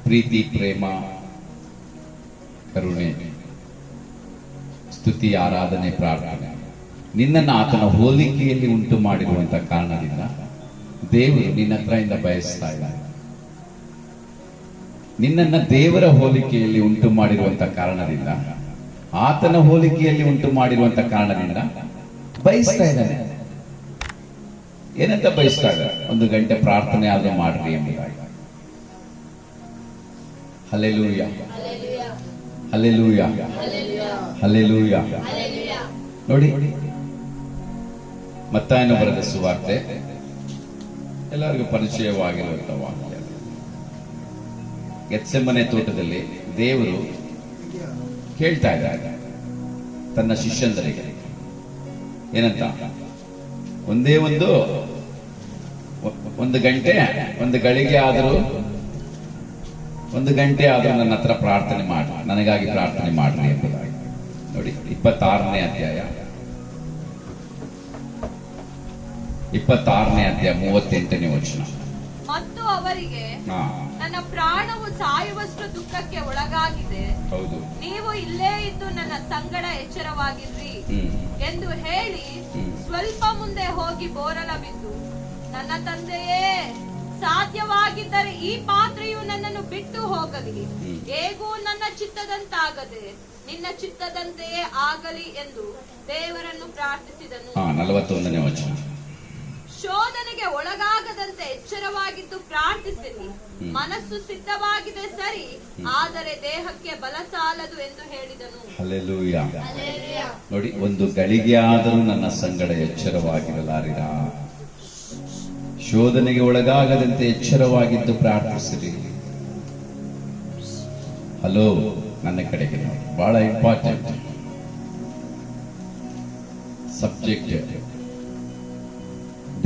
ಪ್ರೀತಿ, ಪ್ರೇಮ, ಕರುಣೆ, ಸ್ತುತಿ, ಆರಾಧನೆ, ಪ್ರಾರ್ಥನೆ ನಿನ್ನನ್ನು ಆತನ ಹೋಲಿಕೆಯಲ್ಲಿ ಉಂಟು ಮಾಡಿರುವಂತಹ ಕಾರಣದಿಂದ ದೇವರು ನಿನ್ನ ಹತ್ರದಿಂದ ಬಯಸ್ತಾ ಇದ್ದಾನೆ. ನಿನ್ನನ್ನು ದೇವರ ಹೋಲಿಕೆಯಲ್ಲಿ ಉಂಟು ಮಾಡಿರುವಂತಹ ಕಾರಣದಿಂದ, ಆತನ ಹೋಲಿಕೆಯಲ್ಲಿ ಉಂಟು ಮಾಡಿರುವಂತಹ ಕಾರಣದಿಂದ ಬಯಸ್ತಾ ಇದ್ದಾನೆ. ಏನಂತ ಬಯಸ್ತಾ ಇದ್ದಾರೆ? 1 ಗಂಟೆ ಪ್ರಾರ್ಥನೆ ಆದ್ರೂ ಮಾಡ್ರಿ ಎಂಬುದಾಗಿ. Hallelujah, hallelujah, hallelujah. ನೋಡಿ, ಮತ್ತಾಯನ ಬರೆದ ಸುವಾರ್ತೆ ಎಲ್ಲರಿಗೂ ಪರಿಚಯವಾಗಿರುವಂತಹ ವಾಕ್ಯ. ಗೆತ್ಸೆಮನೆ ತೋಟದಲ್ಲಿ ದೇವರು ಕೇಳ್ತಾ ಇದ್ದಾರೆ ತನ್ನ ಶಿಷ್ಯಂದರಿಗೆ, ಏನಂತ? ಒಂದೇ ಒಂದು ಗಂಟೆ, ಒಂದು ಗಳಿಗೆ ಆದರೂ, 1 ಗಂಟೆ ಆದರೂ ನನ್ನ ಹತ್ರ ಪ್ರಾರ್ಥನೆ ಮಾಡಿ, ನನಗಾಗಿ ಪ್ರಾರ್ಥನೆ ಮಾಡ್ರಿ ಎಂಬುದಾಗಿ. ನೋಡಿ, 26ನೇ ಅಧ್ಯಾಯ 38ನೇ ವಚನ. ಮತ್ತು ಅವರಿಗೆ, ನನ್ನ ಪ್ರಾಣವು ಸಾಯುವಷ್ಟು ದುಃಖಕ್ಕೆ ಒಳಗಾಗಿದೆ. ಹೌದು, ನೀವು ಇಲ್ಲೇ ಇದ್ದು ನನ್ನ ಸಂಗಡ ಎಚ್ಚರವಾಗಿರ್ರಿ ಎಂದು ಹೇಳಿ ಸ್ವಲ್ಪ ಮುಂದೆ ಹೋಗಿ ಬೋರಲ ಬಿದ್ದು, ನನ್ನ ತಂದೆಯೇ, ಸಾಧ್ಯವಾಗಿದ್ದರೆ ಈ ಪಾತ್ರೆಯು ನನ್ನನ್ನು ಬಿಟ್ಟು ಹೋಗಲಿ, ಹೇಗೂ ನನ್ನ ಚಿತ್ತದಂತಾಗದೆ ನಿನ್ನ ಚಿತ್ತದಂತೆಯೇ ಆಗಲಿ ಎಂದು ದೇವರನ್ನು ಪ್ರಾರ್ಥಿಸಿದನು. 41ನೇ ವಚನ. ಶೋಧನೆಗೆ ಒಳಗಾಗದಂತೆ ಎಚ್ಚರವಾಗಿದ್ದು ಪ್ರಾರ್ಥಿಸಿರಿ. ಮನಸ್ಸು ಸಿದ್ಧವಾಗಿದೆ ಸರಿ, ಆದರೆ ದೇಹಕ್ಕೆ ಬಲ ಸಾಲದು ಎಂದು ಹೇಳಿದನು. ಹಲ್ಲೆಲೂಯ. ನೋಡಿ, 1 ಗಳಿಗೆ ಆದರೂ ನನ್ನ ಸಂಗಡ ಎಚ್ಚರವಾಗಿರಲಾರಿರ. ಶೋಧನೆಗೆ ಒಳಗಾಗದಂತೆ ಎಚ್ಚರವಾಗಿದ್ದು ಪ್ರಾರ್ಥಿಸಿರಿ. ಹಲೋ, ನನ್ನ ಕಡೆಗೆ ನೋಡಿ, ಬಹಳ ಇಂಪಾರ್ಟೆಂಟ್ ಸಬ್ಜೆಕ್ಟ್.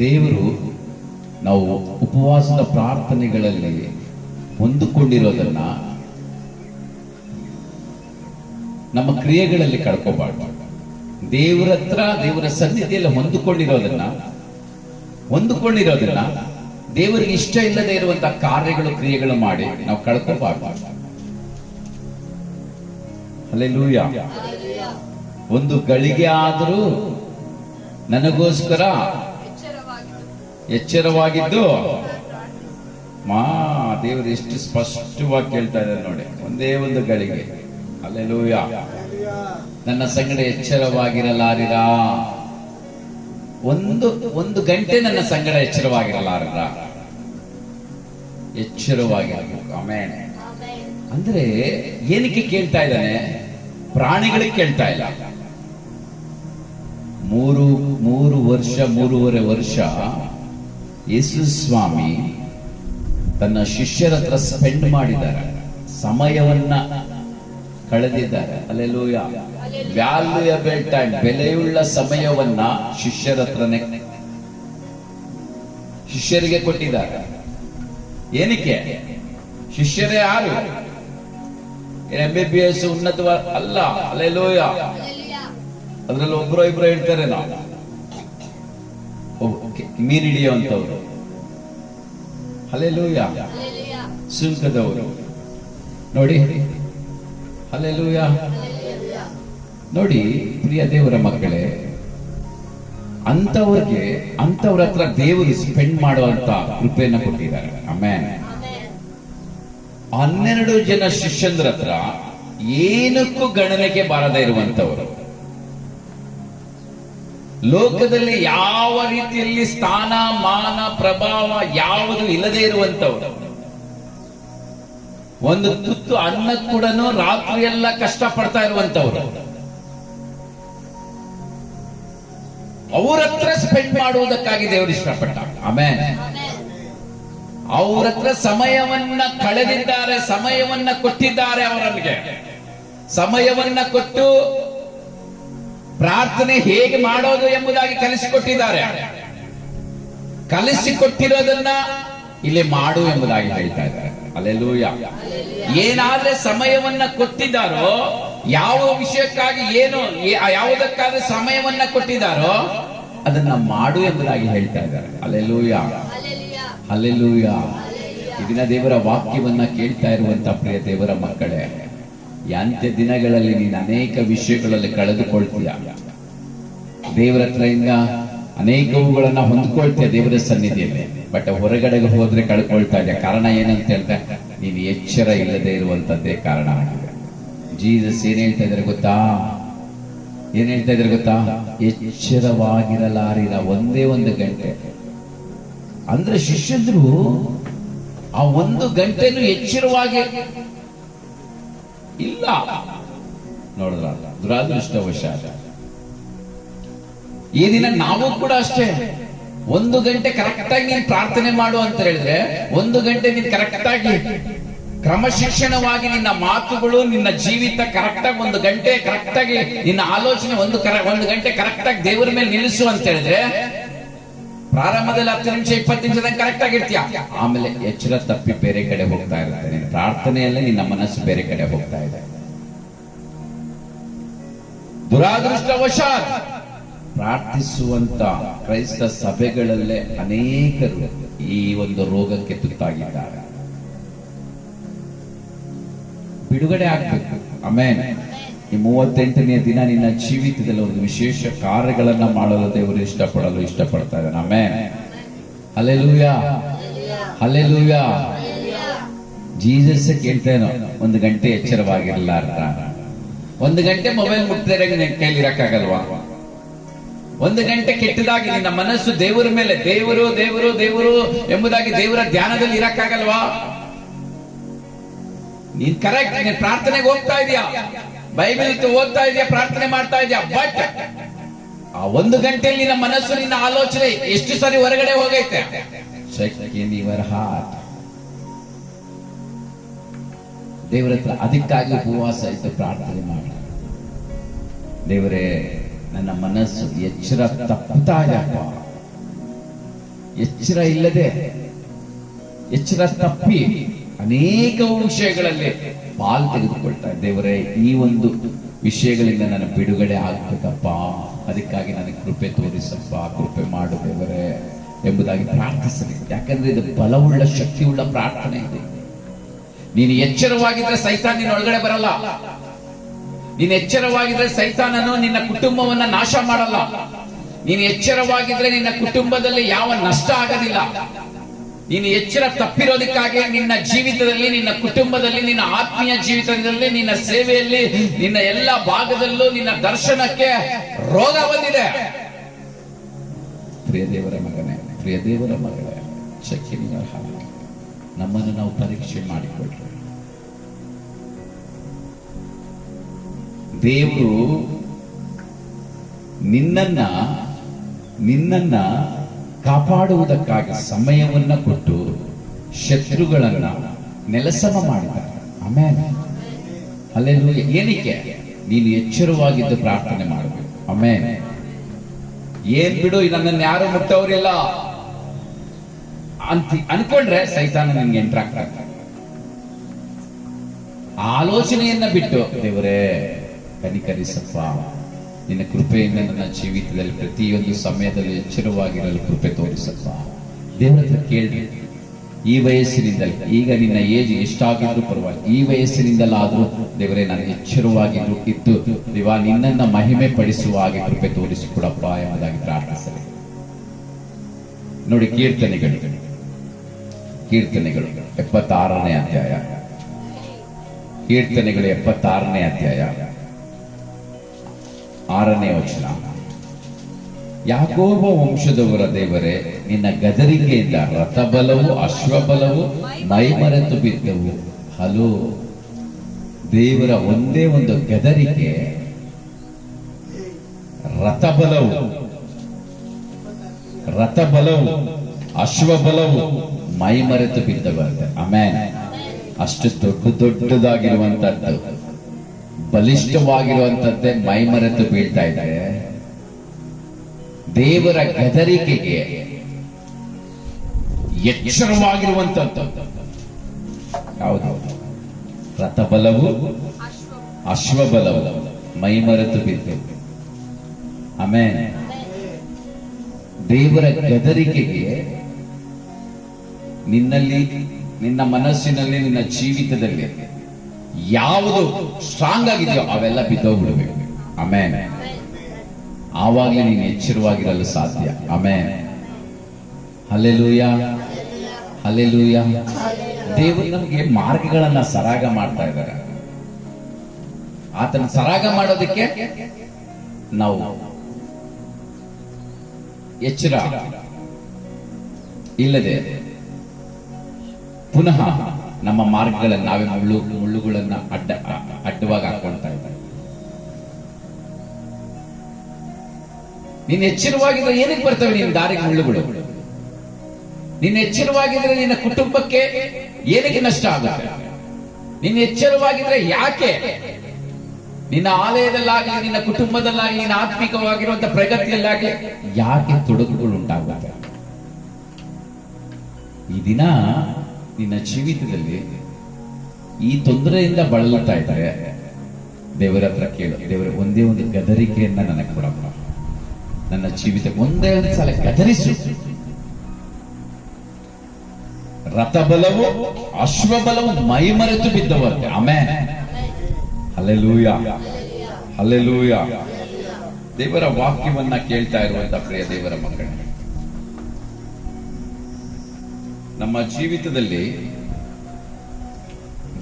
ದೇವರು ನಾವು ಉಪವಾಸದ ಪ್ರಾರ್ಥನೆಗಳಲ್ಲಿ ಹೊಂದಿಕೊಂಡಿರೋದನ್ನ ನಮ್ಮ ಕ್ರಿಯೆಗಳಲ್ಲಿ ಕಳ್ಕೋಬಾರ್ದು. ದೇವರ ಹತ್ರ, ದೇವರ ಸನ್ನಿಧಿಯಲ್ಲಿ ಹೊಂದಿಕೊಂಡಿರೋದನ್ನ ದೇವರಿಗೆ ಇಷ್ಟ ಇಲ್ಲದೆ ಇರುವಂತಹ ಕಾರ್ಯಗಳು, ಕ್ರಿಯೆಗಳು ಮಾಡಿ ನಾವು ಕಳ್ಕೋಬಾರ್ದು. ಹಲ್ಲೆಲೂಯ. 1 ಗಳಿಗೆ ಆದರೂ ನನಗೋಸ್ಕರ ಎಚ್ಚರವಾಗಿದ್ದು ದೇವರು ಎಷ್ಟು ಸ್ಪಷ್ಟವಾಗಿ ಕೇಳ್ತಾ ಇದ್ದಾರೆ ನೋಡಿ. ಒಂದೇ 1 ಗಳಿಗೆ. ಹಲ್ಲೆಲೂಯ. ನನ್ನ ಸಂಗಡ ಎಚ್ಚರವಾಗಿರಲಾರಿರ. 1 ಗಂಟೆ ನನ್ನ ಸಂಗಡ ಎಚ್ಚರವಾಗಿರಲಾರಿರ. ಎಚ್ಚರವಾಗಿರಬೇಕು. ಆಮೆನ್. ಅಂದ್ರೆ ಏನಕ್ಕೆ ಕೇಳ್ತಾ ಇದ್ದಾನೆ? ಪ್ರಾಣಿಗಳಿಗೆ ಕೇಳ್ತಾ ಇಲ್ಲ. 3.5 ವರ್ಷ ಯೇಸು ಸ್ವಾಮಿ ತನ್ನ ಶಿಷ್ಯರ ಹತ್ರ ಸ್ಪೆಂಡ್ ಮಾಡಿದ್ದಾರೆ, ಸಮಯವನ್ನ ಕಳೆದಿದ್ದಾರೆ. ಹಲ್ಲೆಲೂಯ. ವ್ಯಾಲ್ಯೂಯಬಲ್ ಟೈಮ್, ಬೆಲೆಯುಳ್ಳ ಸಮಯವನ್ನ ಶಿಷ್ಯರಿಗೆ ಕೊಟ್ಟಿದ್ದಾರೆ. ಏನಕ್ಕೆ? ಶಿಷ್ಯರೇ ಯಾರು? MBBS ಉನ್ನತ ಅಲ್ಲ. ಹಲ್ಲೆಲೂಯ. ಅದ್ರಲ್ಲಿ 1-2 ಇರ್ತಾರೆ, ನಾವು ಮೀನ್ ಹಿಡಿಯುವಂತವ್ರು. ಹಲ್ಲೆಲೂಯ. ಸುಂಕದವರು ನೋಡಿ. ಹಲ್ಲೆಲೂಯ. ನೋಡಿ, ಪ್ರಿಯ ದೇವರ ಮಕ್ಕಳೇ, ಅಂತವ್ರ ಹತ್ರ ದೇವರು ಸ್ಪೆಂಡ್ ಮಾಡುವಂತ ಕೃಪೆಯನ್ನು ಕೊಟ್ಟಿದ್ದಾರೆ. ಆಮೆನ್. 12 ಜನ ಶಿಷ್ಯಂದ್ರ ಹತ್ರ ಏನಕ್ಕೂ ಗಣನೆಗೆ ಬಾರದೇ ಇರುವಂತವರು, ಲೋಕದಲ್ಲಿ ಯಾವ ರೀತಿಯಲ್ಲಿ ಸ್ಥಾನ, ಮಾನ, ಪ್ರಭಾವ ಯಾವುದು ಇಲ್ಲದೆ ಇರುವಂತವರು, 1 ತುತ್ತು ಅನ್ನ ಕೂಡ ರಾತ್ರಿಯೆಲ್ಲ ಕಷ್ಟ ಪಡ್ತಾ ಇರುವಂತವರು, ಅವ್ರ ಹತ್ರ ಸ್ಪೆಂಡ್ ಮಾಡುವುದಕ್ಕಾಗಿ ದೇವರು ಇಷ್ಟಪಟ್ಟ. ಆಮೆನ್. ಅವ್ರ ಹತ್ರ ಸಮಯವನ್ನ ಕಳೆದಿದ್ದಾರೆ, ಸಮಯವನ್ನ ಕೊಟ್ಟಿದ್ದಾರೆ. ಅವರಿಗೆ ಸಮಯವನ್ನ ಕೊಟ್ಟು ಪ್ರಾರ್ಥನೆ ಹೇಗೆ ಮಾಡೋದು ಎಂಬುದಾಗಿ ಕಲಿಸಿಕೊಟ್ಟಿದ್ದಾರೆ. ಕಲಿಸಿಕೊಟ್ಟಿರೋದನ್ನ ಇಲ್ಲಿ ಮಾಡು ಎಂಬುದಾಗಿ ಹೇಳ್ತಾ ಇದ್ದಾರೆ. ಹಲ್ಲೆಲೂಯ. ಏನಾದ್ರೆ ಸಮಯವನ್ನ ಕೊಟ್ಟಿದ್ದಾರೋ, ಯಾವ ವಿಷಯಕ್ಕಾಗಿ ಏನು ಯಾವುದಕ್ಕಾದ್ರೆ ಸಮಯವನ್ನ ಕೊಟ್ಟಿದ್ದಾರೋ ಅದನ್ನ ಮಾಡು ಎಂಬುದಾಗಿ ಹೇಳ್ತಾ ಇದ್ದಾರೆ. Hallelujah, hallelujah. ಈ ದಿನ ದೇವರ ವಾಕ್ಯವನ್ನ ಕೇಳ್ತಾ ಇರುವಂತ ಪ್ರಿಯ ದೇವರ ಮಕ್ಕಳೇ, ಈ ಅಂತ್ಯ ದಿನಗಳಲ್ಲಿ ನೀನು ಅನೇಕ ವಿಷಯಗಳಲ್ಲಿ ಕಳೆದುಕೊಳ್ತೀಯ. ದೇವರ ಹತ್ರದಿಂದ ಅನೇಕವುಗಳನ್ನ ಹೊಂದ್ಕೊಳ್ತೀಯ ದೇವರ ಸನ್ನಿಧಿಯಲ್ಲಿ. ಬಟ್ ಹೊರಗಡೆಗೆ ಹೋದ್ರೆ ಕಳ್ಕೊಳ್ತಾ ಇದೆಯಾ. ಕಾರಣ ಏನಂತ ಹೇಳಿದ್ರೆ ನೀನು ಎಚ್ಚರ ಇಲ್ಲದೆ ಇರುವಂತದ್ದೇ ಕಾರಣ ಆಗಿದೆ. ಜೀಸಸ್ ಏನ್ ಹೇಳ್ತಾ ಇದ್ದಾರೆ ಗೊತ್ತಾ? ಏನ್ ಹೇಳ್ತಾ ಇದ್ದಾರೆ ಗೊತ್ತಾ? ಎಚ್ಚರವಾಗಿರಲಾರಿಲ್ಲ ಒಂದೇ ಒಂದು ಗಂಟೆ. ಅಂದ್ರೆ ಶಿಷ್ಯರು ಆ ಒಂದು ಗಂಟೆನೂ ಎಚ್ಚರವಾಗಿ ಇಲ್ಲ. ನೋಡಿದ್ರ, ದುರಾದೃಷ್ಟವಶ ಈ ದಿನ ನಾವು ಕೂಡ ಅಷ್ಟೇ. ಒಂದು ಗಂಟೆ ಕರೆಕ್ಟ್ ಆಗಿ ನೀನು ಪ್ರಾರ್ಥನೆ ಮಾಡು ಅಂತ ಹೇಳಿದ್ರೆ, ಒಂದು ಗಂಟೆ ನೀನು ಕರೆಕ್ಟ್ ಆಗಿ ಕ್ರಮಶಿಕ್ಷಣವಾಗಿ ನಿನ್ನ ಮಾತುಗಳು, ನಿನ್ನ ಜೀವಿತ ಕರೆಕ್ಟ್ ಆಗಿ ಒಂದು ಗಂಟೆ ಕರೆಕ್ಟ್ ಆಗಿ ನಿನ್ನ ಆಲೋಚನೆ ಒಂದು ಗಂಟೆ ಕರೆಕ್ಟ್ ಆಗಿ ದೇವರ ಮೇಲೆ ನಿಲ್ಲಿಸು ಅಂತ ಹೇಳಿದ್ರೆ, ಪ್ರಾರಂಭದಲ್ಲಿ 10 ನಿಮಿಷ 20 ನಿಮಿಷದಾಗ ಕರೆಕ್ಟ್ ಆಗಿರ್ತೀಯ. ಆಮೇಲೆ ಎಚ್ಚರ ತಪ್ಪಿ ಬೇರೆ ಕಡೆ ಹೋಗ್ತಾ ಇರುತ್ತೆ. ನಿನ್ನ ಪ್ರಾರ್ಥನೆಯಲ್ಲೇ ನಿನ್ನ ಮನಸ್ಸು ಬೇರೆ ಕಡೆ ಹೋಗ್ತಾ ಇದೆ. ದುರಾದೃಷ್ಟವಶಾತ್ ಪ್ರಾರ್ಥಿಸುವಂತ ಕ್ರೈಸ್ತ ಸಭೆಗಳಲ್ಲೇ ಅನೇಕರು ಈ ಒಂದು ರೋಗಕ್ಕೆ ತುತ್ತಾಗಿದ್ದಾರೆ. ಬಿಡುಗಡೆ ಆಗ್ಬೇಕು. ಆಮೇನ್. ಈ 38ನೇ ದಿನ ನಿನ್ನ ಜೀವಿತದಲ್ಲಿ ಒಂದು ವಿಶೇಷ ಕಾರ್ಯಗಳನ್ನ ಮಾಡಲು ದೇವರು ಇಷ್ಟಪಡ್ತಾ ಇದ್ದಾನೆ. ಆಮೇನ್. Hallelujah, hallelujah. ಜೀಸಸ್ ಕೇಳ್ತೇನೋ, ಒಂದು ಗಂಟೆ ಎಚ್ಚರವಾಗಿರಲಾರ್ದ, ಒಂದು ಗಂಟೆ ಮೊಬೈಲ್ ಮುಟ್ಟಿದ್ರೆ ನಿನ್ನ ಕೈಲಿ ಇರಕ್ಕಾಗಲ್ವಾ? ಒಂದು ಗಂಟೆ ಕೆಟ್ಟದಾಗಿ ನಿನ್ನ ಮನಸ್ಸು ದೇವರ ಮೇಲೆ ದೇವರು ದೇವರು ದೇವರು ಎಂಬುದಾಗಿ ದೇವರ ಧ್ಯಾನದಲ್ಲಿ ಇರಕ್ಕಾಗಲ್ವಾ? ನೀನ್ ಕರೆಕ್ಟ್, ನೀನ್ ಪ್ರಾರ್ಥನೆಗೆ ಹೋಗ್ತಾ ಇದೀಯಾ, ಬೈಬಲ್ ಓದ್ತಾ ಇದೆಯಾ, ಪ್ರಾರ್ಥನೆ ಮಾಡ್ತಾ ಇದೆಯಾ, ಬಟ್ ಆ ಒಂದು ಗಂಟೆಯಲ್ಲಿ ನಿನ್ನ ಮನಸ್ಸು, ನಿನ್ನ ಆಲೋಚನೆ ಎಷ್ಟು ಸಾರಿ ಹೊರಗಡೆ ಹೋಗೈತೆ. ದೇವರ ಹತ್ರ ಅದಕ್ಕಾಗಿ ಉಪವಾಸ ಇದ್ದು ಪ್ರಾರ್ಥನೆ ಮಾಡಿ, ದೇವರೇ ನನ್ನ ಮನಸ್ಸು ಎಚ್ಚರ ತಪ್ಪುತ್ತಾ ಇದೆಯಪ್ಪ. ಎಚ್ಚರ ಇಲ್ಲದೆ, ಎಚ್ಚರ ತಪ್ಪಿ ಅನೇಕ ವಿಷಯಗಳಲ್ಲಿ ಪಾಲು ತೆಗೆದುಕೊಳ್ತಾ ದೇವರೇ, ಈ ಒಂದು ವಿಷಯಗಳಿಂದ ನನ್ನ ಬಿಡುಗಡೆ ಆಗ್ಬೇಕಪ್ಪ, ಅದಕ್ಕಾಗಿ ನನಗೆ ಕೃಪೆ ತೋರಿಸಪ್ಪ, ಕೃಪೆ ಮಾಡು ದೇವರೇ ಎಂಬುದಾಗಿ ಪ್ರಾರ್ಥಿಸಲಿ. ಯಾಕಂದ್ರೆ ಇದು ಬಲವುಳ್ಳ ಶಕ್ತಿಯುಳ್ಳ ಪ್ರಾರ್ಥನೆ ಇದೆ. ನೀನು ಎಚ್ಚರವಾಗಿದ್ರೆ ಸೈತಾನ್ ನಿನ್ನ ಒಳಗಡೆ ಬರಲ್ಲ. ನೀನು ಎಚ್ಚರವಾಗಿದ್ರೆ ಸೈತಾನನು ನಿನ್ನ ಕುಟುಂಬವನ್ನ ನಾಶ ಮಾಡಲ್ಲ. ನೀನು ಎಚ್ಚರವಾಗಿದ್ರೆ ನಿನ್ನ ಕುಟುಂಬದಲ್ಲಿ ಯಾವ ನಷ್ಟ ಆಗೋದಿಲ್ಲ. ನೀನು ಎಚ್ಚರ ತಪ್ಪಿರೋದಕ್ಕಾಗಿ ನಿನ್ನ ಜೀವಿತದಲ್ಲಿ, ನಿನ್ನ ಕುಟುಂಬದಲ್ಲಿ, ನಿನ್ನ ಆತ್ಮೀಯ ಜೀವಿತದಲ್ಲಿ, ನಿನ್ನ ಸೇವೆಯಲ್ಲಿ, ನಿನ್ನ ಎಲ್ಲ ಭಾಗದಲ್ಲೂ ನಿನ್ನ ದರ್ಶನಕ್ಕೆ ರೋಗ ಬಂದಿದೆ. ಪ್ರಿಯ ದೇವರ ಮಗನೇ, ಪ್ರಿಯ ದೇವರ ಮಗಳೇ, ಶಕ್ತಿ ನಮ್ಮನ್ನು ನಾವು ಪರೀಕ್ಷೆ ಮಾಡಿಕೊಳ್ಳ್ರಿ. ದೇವರು ನಿನ್ನನ್ನ ಕಾಪಾಡುವುದಕ್ಕಾಗಿ ಸಮಯವನ್ನ ಕೊಟ್ಟು ಶತ್ರುಗಳನ್ನ ನೆಲಸಮ ಮಾಡಿದ್ದಾರೆ. ಆಮೇಲೆ ಹಲ್ಲೆಲೂಯಾ. ಏನಕ್ಕೆ? ನೀನು ಎಚ್ಚರವಾಗಿದ್ದು ಪ್ರಾರ್ಥನೆ ಮಾಡಬೇಕು. ಆಮೇಲೆ ಏನ್ ಬಿಡು, ನನ್ನನ್ನು ಯಾರು ಮುಟ್ಟೋರಿಲ್ಲ ಅಂತ ಅನ್ಕೊಂಡ್ರೆ ಸೈತಾನ ನಿನ್ಗೆ ಎಂಟ್ರಾಗ್ತಾರೆ. ಆಲೋಚನೆಯನ್ನ ಬಿಟ್ಟು ದೇವರೇ ಕನಿಕರಿಸಪ್ಪ, ನಿನ್ನ ಕೃಪೆಯಿಂದ ನನ್ನ ಜೀವಿತದಲ್ಲಿ ಪ್ರತಿಯೊಂದು ಸಮಯದಲ್ಲಿ ಎಚ್ಚರವಾಗಿರಲು ಕೃಪೆ ತೋರಿಸಪ್ಪ. ದೇವರ ಹತ್ರ ಕೇಳಿ. ಈ ವಯಸ್ಸಿನಿಂದಲೇ, ಈಗ ನಿನ್ನ ಏಜ್ ಎಷ್ಟಾಗಿದ್ರು ಪರವಾಗಿ, ಈ ವಯಸ್ಸಿನಿಂದಲಾದ್ರೂ ದೇವರೇ ನಾನು ಎಚ್ಚರವಾಗಿದ್ದು ಇದ್ದು ದೇವ ನಿನ್ನನ್ನ ಮಹಿಮೆ ಪಡಿಸುವ ಹಾಗೆ ಕೃಪೆ ತೋರಿಸಿಕೊಡಪ್ಪ ಎಂಬುದಾಗಿ ಪ್ರಾರ್ಥಿಸಲಿ. ನೋಡಿ, ಕೀರ್ತನೆಗಳು 76ನೇ ಅಧ್ಯಾಯ. ಕೀರ್ತನೆಗಳು 76ನೇ ಅಧ್ಯಾಯ 6ನೇ ವಚನ. ಯಾಕೋಬ ವಂಶದವರ ದೇವರೇ, ನಿನ್ನ ಗದರಿಕೆಯಿಂದ ರಥಬಲವು ಅಶ್ವಬಲವು ಮೈಮರೆತು ಬಿದ್ದವು. ಹಲೋ, ದೇವರ ಒಂದೇ ಒಂದು ಗದರಿಕೆ, ರಥಬಲವು ಅಶ್ವಬಲವು ಮೈಮರೆತು ಬಿದ್ದವಂತೆ. ಆಮೇಲೆ ಅಷ್ಟು ದೊಡ್ಡದಾಗಿರುವಂತದ್ದು, ಬಲಿಷ್ಠವಾಗಿರುವಂತದ್ದೇ ಮೈಮರೆತು ಬೀಳ್ತಾ ಇದ್ದಾರೆ. ದೇವರ ಗದರಿಕೆಗೆ ಎಚ್ಚರವಾಗಿರುವಂತದ್ದು ಯಾವುದು? ರಥಬಲವು ಅಶ್ವಬಲವು ಮೈಮರೆತು ಬಿದ್ದವು. ಆಮೇಲೆ ದೇವರ ಗದರಿಕೆಗೆ ನಿನ್ನಲ್ಲಿ ನಿನ್ನ ಮನಸ್ಸಿನಲ್ಲಿ, ನಿನ್ನ ಜೀವಿತದಲ್ಲಿ ಯಾವುದು ಸ್ಟ್ರಾಂಗ್ ಆಗಿದೆಯೋ ಅವೆಲ್ಲ ಬಿದ್ದೋಗ್ಬಿಡ್ಬೇಕು. ಆಮೇನ್. ಆವಾಗಲೇ ನೀನು ಎಚ್ಚರವಾಗಿರಲು ಸಾಧ್ಯ. ಆಮೇನ್. Hallelujah, hallelujah. ದೇವರು ನಮಗೆ ಮಾರ್ಗಗಳನ್ನ ಸರಾಗ ಮಾಡ್ತಾ ಇದ್ದಾರೆ. ಆತನ ಸರಾಗ ಮಾಡೋದಕ್ಕೆ ನಾವು ಎಚ್ಚರ ಇಲ್ಲದೆ ಪುನಃ ನಮ್ಮ ಮಾರ್ಗಗಳನ್ನು ನಾವೇ ಮುಳ್ಳುಗಳನ್ನ ಅಡ್ಡವಾಗಿ ಹಾಕೊಳ್ತಾ ಇದ್ದಾರೆ. ನೀನು ಎಚ್ಚರವಾಗಿದ್ರೆ ಏನಕ್ಕೆ ಬರ್ತವೆ ನಿನ್ನ ದಾರಿಗೆ ಮುಳ್ಳುಗಳು? ನೀನು ಎಚ್ಚರವಾಗಿದ್ರೆ ನಿನ್ನ ಕುಟುಂಬಕ್ಕೆ ಏನಕ್ಕೆ ನಷ್ಟ ಆಗುತ್ತೆ? ನೀನು ಎಚ್ಚರವಾಗಿದ್ರೆ ಯಾಕೆ ನಿನ್ನ ಆಲಯದಲ್ಲಾಗಲಿ, ನಿನ್ನ ಕುಟುಂಬದಲ್ಲಾಗಲಿ, ನಿನ್ನ ಆತ್ಮಿಕವಾಗಿರುವಂತಹ ಪ್ರಗತಿಯಲ್ಲಾಗಲಿ ಯಾಕೆ ತೊಡಕುಗಳು ಉಂಟಾಗುತ್ತೆ? ಈ ದಿನ ನಿನ್ನ ಜೀವಿತದಲ್ಲಿ ಈ ತೊಂದರೆಯಿಂದ ಬಳಲುತ್ತಾ ಇದ್ದಾರೆ. ದೇವರ ಹತ್ರ ಕೇಳು, ದೇವರ ಒಂದೇ ಒಂದು ಗದರಿಕೆಯನ್ನ ನನಗೆ ಕೊಡಪ್ಪ. ನನ್ನ ಜೀವಿತಕ್ಕೆ ಒಂದೇ ಒಂದು ಸಲ ಗದರಿಸು. ರಥಬಲವು ಅಶ್ವಬಲವು ಮೈಮರೆತು ಬಿದ್ದವಂತೆ. ಆಮೆನ್. Hallelujah, hallelujah. ದೇವರ ವಾಕ್ಯವನ್ನ ಕೇಳ್ತಾ ಇರುವಂತ ಪ್ರಿಯ ದೇವರ ಮಕ್ಕಳೇ, ನಮ್ಮ ಜೀವಿತದಲ್ಲಿ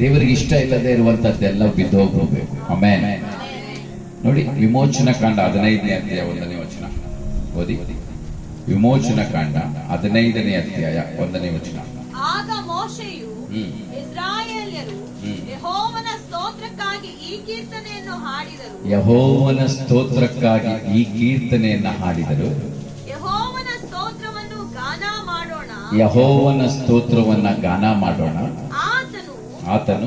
ದೇವರಿಗೆ ಇಷ್ಟ ಇಲ್ಲದೆ ಇರುವಂತದ್ದೆಲ್ಲ ಬಿದ್ದೋಗ್ಬೇಕು. ಆಮೆನ್. ನೋಡಿ, ವಿಮೋಚನಾ ಕಾಂಡ 15ನೇ ಅಧ್ಯಾಯ 1ನೇ ವಚನ ಓದಿ. ವಿಮೋಚನಾ ಕಾಂಡ 15ನೇ ಅಧ್ಯಾಯ 1ನೇ ವಚನ. ಆಗ ಮೋಶೆಯು ಇಸ್ರಾಯೇಲ್ಯರು ಯೆಹೋವನ ಸ್ತೋತ್ರಕ್ಕಾಗಿ ಈ ಕೀರ್ತನೆಯನ್ನು ಹಾಡಿದರು. ಯೆಹೋವನ ಸ್ತೋತ್ರಕ್ಕಾಗಿ ಈ ಕೀರ್ತನೆಯನ್ನ ಹಾಡಿದರು. ಯೆಹೋವನ ಸ್ತೋತ್ರವನ್ನು ಗಾನ ಮಾಡೋಣ, ಯೆಹೋವನ ಸ್ತೋತ್ರವನ್ನ ಗಾನ ಮಾಡೋಣ. ಆತನು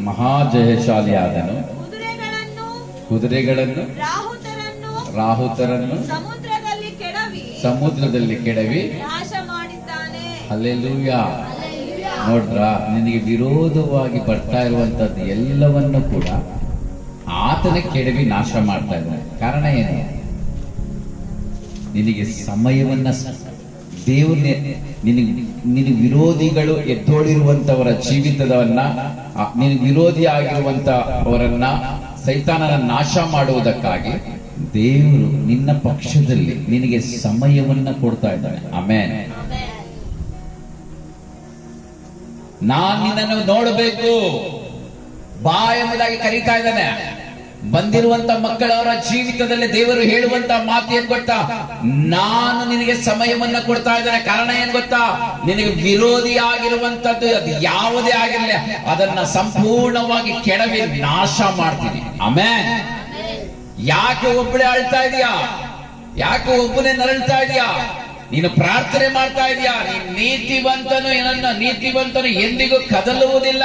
ಮಹಾಜಯಶಾಲಿಯಾದನು. ಕುದುರೆಗಳನ್ನು ರಾಹುತರನ್ನು ಸಮುದ್ರದಲ್ಲಿ ಕೆಡವಿ ನಾಶ ಮಾಡಿದ್ದಾನೆ. ಹಲ್ಲೆಲೂಯ. ನೋಡ್ರ, ನಿನಗೆ ವಿರೋಧವಾಗಿ ಬರ್ತಾ ಇರುವಂತದ್ದು ಎಲ್ಲವನ್ನು ಕೂಡ ಆತನ ಕೆಡವಿ ನಾಶ ಮಾಡ್ತಾ ಇದ್ದಾನೆ. ಕಾರಣ ಏನು? ನಿನಗೆ ಸಮಯವನ್ನ ದೇವರನ್ನೇ ನಿನಗೆ ವಿರೋಧಿಗಳು ಎದ್ದೋಳಿರುವಂತವರ ಜೀವಿತವನ್ನ, ನಿನಗೆ ವಿರೋಧಿ ಆಗಿರುವಂತವರನ್ನ ಸೈತಾನನ ನಾಶ ಮಾಡುವುದಕ್ಕಾಗಿ ದೇವರು ನಿನ್ನ ಪಕ್ಷದಲ್ಲಿ ನಿನಗೆ ಸಮಯವನ್ನ ಕೊಡ್ತಾ ಇದ್ದಾನೆ. ಆಮೆನ್. ನಾನು ನಿನ್ನನ್ನು ನೋಡಬೇಕು ಬಾ ಎಂಬುದಾಗಿ ಕರೀತಾ ಇದ್ದಾನೆ. ಬಂದಿರುವಂತ ಮಕ್ಕಳವರ ಜೀವಿತದಲ್ಲಿ ದೇವರು ಹೇಳುವಂತ ಮಾತು ಏನ್ ಗೊತ್ತಾ? ನಾನು ನಿನಗೆ ಸಮಯವನ್ನ ಕೊಡ್ತಾ ಇದ್ದೇನೆ. ಕಾರಣ ಏನ್ ಗೊತ್ತಾ? ನಿನಗೆ ವಿರೋಧಿ ಆಗಿರುವಂತದ್ದು ಅದು ಯಾವುದೇ ಆಗಿರಲಿ, ಅದನ್ನ ಸಂಪೂರ್ಣವಾಗಿ ಕೆಡವಿ ನಾಶ ಮಾಡ್ತೀನಿ. ಆಮೆನ್. ಯಾಕೆ ಒಬ್ಬಳೇ ಅಳ್ತಾ ಇದೀಯಾ? ಯಾಕೆ ಒಬ್ಬನೇ ನರಳ್ತಾ ಇದೀಯಾ? ನೀನು ಪ್ರಾರ್ಥನೆ ಮಾಡ್ತಾ ಇದೀಯಾ? ನೀತಿವಂತನು ಎಂದಿಗೂ ಕದಲುವುದಿಲ್ಲ.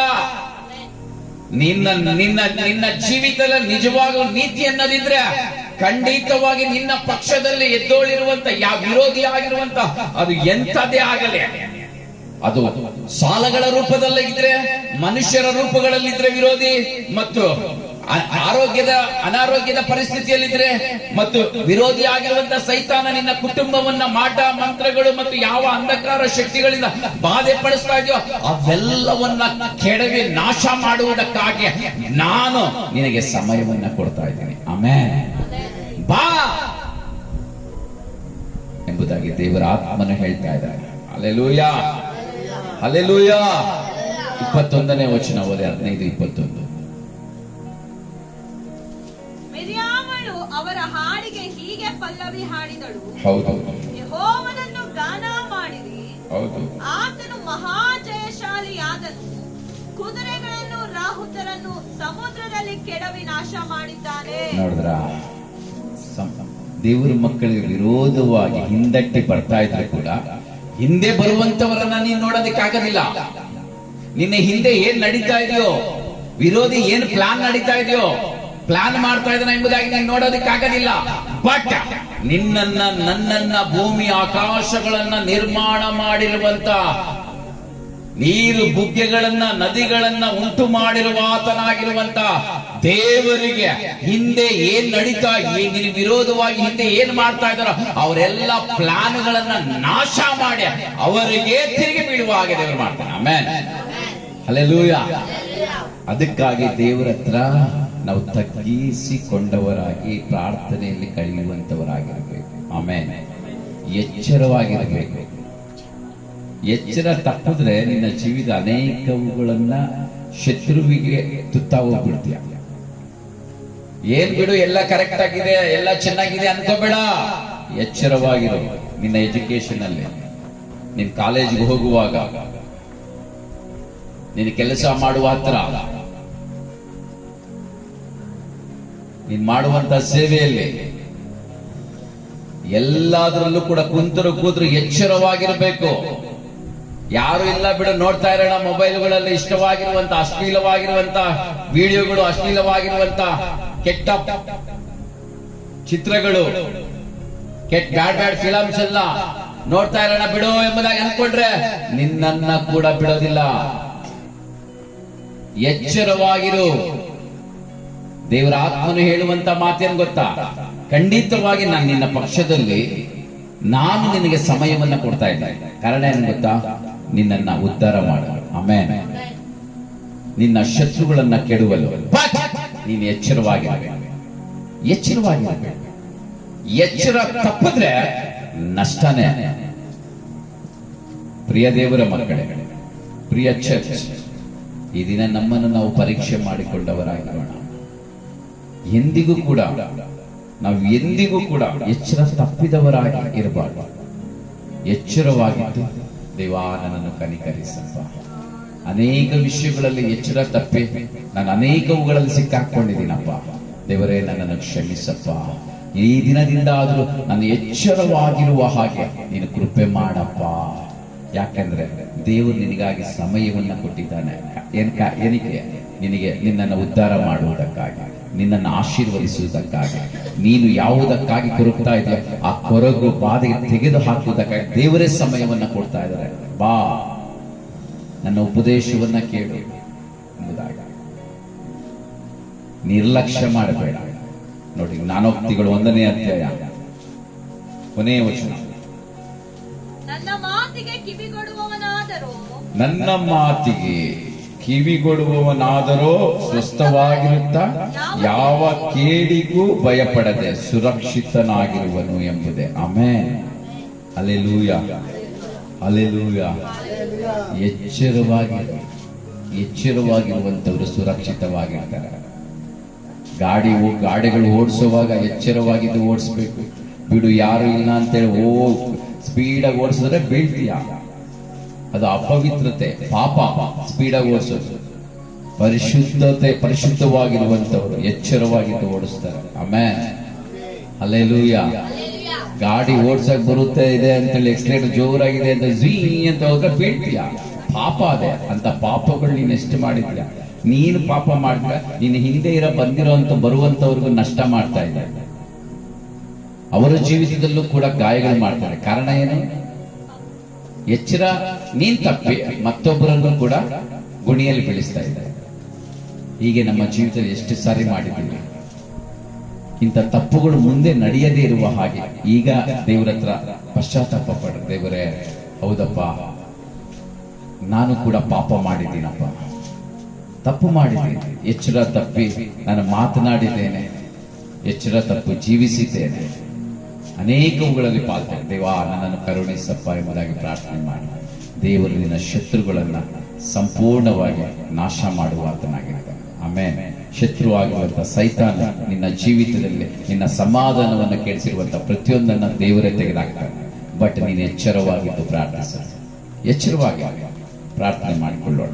ನಿನ್ನ ಜೀವಿತದಲ್ಲಿ ನಿಜವಾಗೂ ನೀತಿ ಅನ್ನೋದಿದ್ರೆ ಖಂಡಿತವಾಗಿ ನಿನ್ನ ಪಕ್ಷದಲ್ಲಿ ಎದ್ದೋಳಿರುವಂತ ಯಾವ ವಿರೋಧಿ ಆಗಿರುವಂತ ಅದು ಎಂಥದೇ ಆಗಲಿ, ಅದು ಸಾಲಗಳ ರೂಪದಲ್ಲಿದ್ರೆ, ಮನುಷ್ಯರ ರೂಪಗಳಲ್ಲಿದ್ರೆ ವಿರೋಧಿ, ಮತ್ತು ಅನಾರೋಗ್ಯದ ಪರಿಸ್ಥಿತಿಯಲ್ಲಿದ್ರೆ, ಮತ್ತು ವಿರೋಧಿ ಆಗಿರುವಂತಹ ಸೈತಾನ ನಿನ್ನ ಕುಟುಂಬವನ್ನ ಮಾಟ ಮಂತ್ರಗಳು ಮತ್ತು ಯಾವ ಅಂಧಕಾರ ಶಕ್ತಿಗಳಿಂದ ಬಾಧೆ ಪಡಿಸ್ತಾ ಇದೆಯೋ ಅವೆಲ್ಲವನ್ನ ಕೆಡವಿ ನಾಶ ಮಾಡುವುದಕ್ಕಾಗಿ ನಾನು ನಿನಗೆ ಸಮಯವನ್ನ ಕೊಡ್ತಾ ಇದ್ದೀನಿ. ಆಮೆನ್. ಬಾ ಎಂಬುದಾಗಿ ದೇವರ ಆತ್ಮನು ಹೇಳ್ತಾ ಇದ್ದಾರೆ. Hallelujah, hallelujah. 21ನೇ ವಚನ ಓದಿ. 15-21. ಮಿರ್ಯಾಮಳು ಅವರ ಹಾಡಿಗೆ ಹೀಗೆ ಪಲ್ಲವಿ ಹಾಡಿದಳು. ಹೌದು. ಯೆಹೋವನನ್ನು ಗಾನ ಮಾಡಿರಿ. ಹೌದು. ಆತನು ಮಹಾಜಯಶಾಲಿಯಾದನು. ಕುದುರೆಗಳನ್ನು ರಾಹುತರನ್ನು ಸಮುದ್ರದಲ್ಲಿ ಕೆಡವಿ ನಾಶ ಮಾಡಿದ್ದಾನೆ. ನೋಡಿದ್ರ, ದೇವರ ಮಕ್ಕಳಿಗೆ ವಿರೋಧವಾಗಿ ಹಿಂದಟ್ಟಿ ಬರ್ತಾ ಇದ್ರು ಕೂಡ ಹಿಂದೆ ಬರುವಂತವರನ್ನ ನೀನ್ ನೋಡೋದಕ್ಕಾಗೋದಿಲ್ಲ. ನಿನ್ನೆ ಹಿಂದೆ ಏನ್ ನಡೀತಾ ಇದೆಯೋ, ವಿರೋಧಿ ಏನ್ ಪ್ಲಾನ್ ನಡೀತಾ ಇದೆಯೋ, ಪ್ಲಾನ್ ಮಾಡ್ತಾ ಇದ್ದಾನೆ ಎಂಬುದಾಗಿ ನೀನು ನೋಡೋದಕ್ಕಾಗೋದಿಲ್ಲ. ಬಟ್ ನನ್ನನ್ನ ಭೂಮಿ ಆಕಾಶಗಳನ್ನ ನಿರ್ಮಾಣ ಮಾಡಿರುವಂತ ನೀರು ಬುಗ್ಗೆಗಳನ್ನ ನದಿಗಳನ್ನ ಉಂಟು ಮಾಡಿರುವ ಆತನಾಗಿರುವಂತ ದೇವರಿಗೆ ಹಿಂದೆ ಏನ್ ನಡೀತಾ ನಿನ್ನ ವಿರೋಧವಾಗಿ ಹಿಂದೆ ಏನ್ ಮಾಡ್ತಾ ಇದ್ದಾರೋ ಅವರೆಲ್ಲ ಪ್ಲಾನ್ಗಳನ್ನ ನಾಶ ಮಾಡಿ ಅವರಿಗೆ ತಿರುಗಿ ಬೀಳುವ ಹಾಗೆ ದೇವರು ಮಾಡ್ತಾನೆ. Amen, hallelujah. ಅದಕ್ಕಾಗಿ ದೇವರ ಹತ್ರ ನಾವು ತಗ್ಗಿಸಿಕೊಂಡವರಾಗಿ ಪ್ರಾರ್ಥನೆಯಲ್ಲಿ ಕಳೆಯುವಂತವರಾಗಿರಬೇಕು. ಆಮೆನ್. ಎಚ್ಚರವಾಗಿರಬೇಕು. ಎಚ್ಚರ ತಪ್ಪಿದ್ರೆ ನಿನ್ನ ಜೀವಿತ ಅನೇಕವುಗಳನ್ನ ಶತ್ರುವಿಗೆ ತುತ್ತಾಗೋಗ್ಬಿಡ್ತೀಯ. ಏನ್ ಬಿಡು, ಎಲ್ಲ ಕರೆಕ್ಟ್ ಆಗಿದೆ, ಎಲ್ಲ ಚೆನ್ನಾಗಿದೆ ಅನ್ಕೋಬೇಡ. ಎಚ್ಚರವಾಗಿರು. ನಿನ್ನ ಎಜುಕೇಶನ್ ಅಲ್ಲಿ, ನಿನ್ ಕಾಲೇಜಿಗೆ ಹೋಗುವಾಗ, ನಿನ್ನ ಕೆಲಸ ಮಾಡುವ ಹತ್ರ, ನೀನ್ ಮಾಡುವಂತ ಸೇವೆಯಲ್ಲಿ, ಎಲ್ಲದರಲ್ಲೂ ಕೂಡ ಕುಂತರು ಕೂತರು ಎಚ್ಚರವಾಗಿರಬೇಕು. ಯಾರು ಇಲ್ಲ ಬಿಡು, ನೋಡ್ತಾ ಇರೋಣ ಮೊಬೈಲ್ಗಳಲ್ಲಿ ಇಷ್ಟವಾಗಿರುವಂತ ಅಶ್ಲೀಲವಾಗಿರುವಂತ ವಿಡಿಯೋಗಳು, ಅಶ್ಲೀಲವಾಗಿರುವಂತ ಕೆಟ್ಟ ಚಿತ್ರಗಳು, ಬ್ಯಾಡ್ ಫಿಲಮ್ಸ್ ಎಲ್ಲ ನೋಡ್ತಾ ಇರೋಣ ಬಿಡು ಎಂಬುದಾಗಿ ಅನ್ಕೊಂಡ್ರೆ ನಿನ್ನನ್ನ ಕೂಡ ಬಿಡೋದಿಲ್ಲ. ಎಚ್ಚರವಾಗಿರು. ದೇವರ ಆತ್ಮನು ಹೇಳುವಂತ ಮಾತೇನು ಗೊತ್ತಾ? ಖಂಡಿತವಾಗಿ ನಾನು ನಿನ್ನ ಪಕ್ಷದಲ್ಲಿ, ನಾನು ನಿನಗೆ ಸಮಯವನ್ನ ಕೊಡ್ತಾ ಇದ್ದೇನೆ. ಕಾರಣ ಏನು ಗೊತ್ತಾ? ನಿನ್ನನ್ನ ಉದ್ಧಾರ ಮಾಡಲು. ಆಮೆನ್. ನಿನ್ನ ಶತ್ರುಗಳನ್ನ ಕೆಡುವಲು. ನೀನು ಎಚ್ಚರವಾಗಿರಬೇಕು. ಎಚ್ಚರ ತಪ್ಪಿದ್ರೆ ನಷ್ಟನೇ. ಪ್ರಿಯ ದೇವರ ಮಕ್ಕಳೇ, ಪ್ರಿಯ ಚರ್ಚ್, ಈ ದಿನ ನಮ್ಮನ್ನು ನಾವು ಪರೀಕ್ಷೆ ಮಾಡಿಕೊಂಡವರಾಗಿರೋಣ. ಎಂದಿಗೂ ಕೂಡ ನಾವು ಎಚ್ಚರ ತಪ್ಪಿದವರಾಗಿ ಇರಬಾರ್ದು. ಎಚ್ಚರವಾಗಿದ್ದು, ದೇವಾ ನನ್ನನ್ನು ಕನಿಕರಿಸಪ್ಪ. ಅನೇಕ ವಿಷಯಗಳಲ್ಲಿ ಎಚ್ಚರ ತಪ್ಪಿ ನಾನು ಅನೇಕವುಗಳಲ್ಲಿ ಸಿಕ್ಕಾಕೊಂಡಿದ್ದೀನಪ್ಪ. ದೇವರೇ ನನ್ನನ್ನು ಕ್ಷಮಿಸಪ್ಪ. ಈ ದಿನದಿಂದ ಆದರೂ ನಾನು ಎಚ್ಚರವಾಗಿರುವ ಹಾಗೆ ನೀನು ಕೃಪೆ ಮಾಡಪ್ಪ. ಯಾಕಂದ್ರೆ ದೇವರು ನಿನಗಾಗಿ ಸಮಯವನ್ನ ಕೊಟ್ಟಿದ್ದಾನೆ. ಏನಕ್ಕೆ? ನಿನ್ನನ್ನು ಉದ್ಧಾರ ಮಾಡುವುದಕ್ಕಾಗಿ, ನಿನ್ನನ್ನು ಆಶೀರ್ವದಿಸುವುದಕ್ಕಾಗಿ. ನೀನು ಯಾವುದಕ್ಕಾಗಿ ಕೊರಗ್ತಾ ಇದೆಯೋ ಆ ಕೊರಗು ಬಾಧೆಗೆ ತೆಗೆದು ಹಾಕುವುದಕ್ಕಾಗಿ ದೇವರೇ ಸಮಯವನ್ನ ಕೊಡ್ತಾ ಇದ್ದಾರೆ. ಬಾ, ನನ್ನ ಉಪದೇಶವನ್ನ ಕೇಳು ಎಂಬುದಾಗಿ. ನಿರ್ಲಕ್ಷ್ಯ ಮಾಡಬೇಡ. ನೋಡಿ, ಜ್ಞಾನೋಕ್ತಿಗಳು 1ನೇ ಅಧ್ಯಾಯ ಕೊನೆಯ ವಚನ. ನನ್ನ ಮಾತಿಗೆ ಕಿವಿಗೊಡುವವನಾದರೋ ಸ್ವಸ್ಥವಾಗಿರುತ್ತಾ ಯಾವ ಕೇಡಿಗೂ ಭಯಪಡದೆ ಸುರಕ್ಷಿತನಾಗಿರುವನು ಎಂಬುದೇ. Amen, hallelujah, hallelujah. ಎಚ್ಚರವಾಗಿರುವಂತವರು ಸುರಕ್ಷಿತವಾಗಿರ್ತಾರೆ. ಗಾಡಿಗಳು ಓಡಿಸುವಾಗ ಎಚ್ಚರವಾಗಿದ್ದು ಓಡಿಸ್ಬೇಕು. ಬಿಡು, ಯಾರು ಇಲ್ಲ ಅಂತೇಳಿ ಸ್ಪೀಡಾಗಿ ಓಡಿಸಿದ್ರೆ ಬೀಳ್ತೀಯ. ಅದು ಅಪವಿತ್ರತೆ, ಪಾಪ. ಸ್ಪೀಡಾಗಿ ಓಡಿಸೋದು. ಪರಿಶುದ್ಧವಾಗಿರುವಂತವರು ಎಚ್ಚರವಾಗಿದ್ದು ಓಡಿಸ್ತಾರೆ. Amen, hallelujah. ಗಾಡಿ ಓಡಿಸಕ್ ಬರುತ್ತೆ ಇದೆ ಅಂತೇಳಿ ಎಕ್ಸಲೇಟರ್ ಜೋರಾಗಿದೆ ಅಂತ ಝೀ ಅಂತ ಹೋದ್ರೆ ಬೀಳ್ತೀಯ. ಪಾಪ ಅದೇ. ಅಂತ ಪಾಪಗಳು ನೀನು ಎಷ್ಟು ಮಾಡಿದ್ಯಾ? ನೀನು ಪಾಪ ಮಾಡಿದ್ರೆ ನಿನ್ನ ಹಿಂದೆ ಬರುವಂತವ್ರಿಗೂ ನಷ್ಟ ಮಾಡ್ತಾ ಇದ್ದಾರೆ. ಅವರ ಜೀವಿತದಲ್ಲೂ ಕೂಡ ಗಾಯಗಳು ಮಾಡ್ತಾರೆ. ಕಾರಣ ಏನು? ಎಚ್ಚರ ನೀನ್ ತಪ್ಪಿ ಮತ್ತೊಬ್ಬರನ್ನು ಕೂಡ ಗುಣಿಯಲ್ಲಿ ಬೀಳಿಸ್ತಾ ಇದ್ದಾರೆ. ಹೀಗೆ ನಮ್ಮ ಜೀವಿತದಲ್ಲಿ ಎಷ್ಟು ಸಾರಿ ಮಾಡಿದ್ದೀವಿ. ಇಂಥ ತಪ್ಪುಗಳು ಮುಂದೆ ನಡೆಯದೇ ಇರುವ ಹಾಗೆ ಈಗ ದೇವರ ಹತ್ರ ಪಶ್ಚಾತ್ತಾಪ ಪಡ. ದೇವರೇ, ಹೌದಪ್ಪ, ನಾನು ಕೂಡ ಪಾಪ ಮಾಡಿದ್ದೀನಪ್ಪ, ತಪ್ಪು ಮಾಡಿದ್ದೀನಿ, ಎಚ್ಚರ ತಪ್ಪಿ ನಾನು ಮಾತನಾಡಿದ್ದೇನೆ, ಎಚ್ಚರ ತಪ್ಪು ಜೀವಿಸಿದ್ದೇನೆ, ಅನೇಕವುಗಳಲ್ಲಿ ಪಾಲ್ತೇನೆ. ದೇವಾ, ನನ್ನನ್ನು ಕರುಣಿಸಪ್ಪ ಎಂಬುದಾಗಿ ಪ್ರಾರ್ಥನೆ ಮಾಡಿ. ದೇವರು ನಿನ್ನ ಶತ್ರುಗಳನ್ನ ಸಂಪೂರ್ಣವಾಗಿ ನಾಶ ಮಾಡುವ ಆತನಾಗಿರ್ತಾನೆ. ಆಮೇಲೆ ಶತ್ರುವಾಗಿರುವಂತ ಸೈತಾನ ನಿನ್ನ ಜೀವಿತದಲ್ಲಿ ನಿನ್ನ ಸಮಾಧಾನವನ್ನು ಕೆಡಿಸಿರುವಂತ ಪ್ರತಿಯೊಂದನ್ನ ದೇವರೇ ತೆಗೆದಾಕ್ತಾನೆ. ಬಟ್ ನೀನು ಎಚ್ಚರವಾಗಿದ್ದು ಪ್ರಾರ್ಥಿಸ. ಎಚ್ಚರವಾಗಿ ಪ್ರಾರ್ಥನೆ ಮಾಡಿಕೊಳ್ಳೋಣ.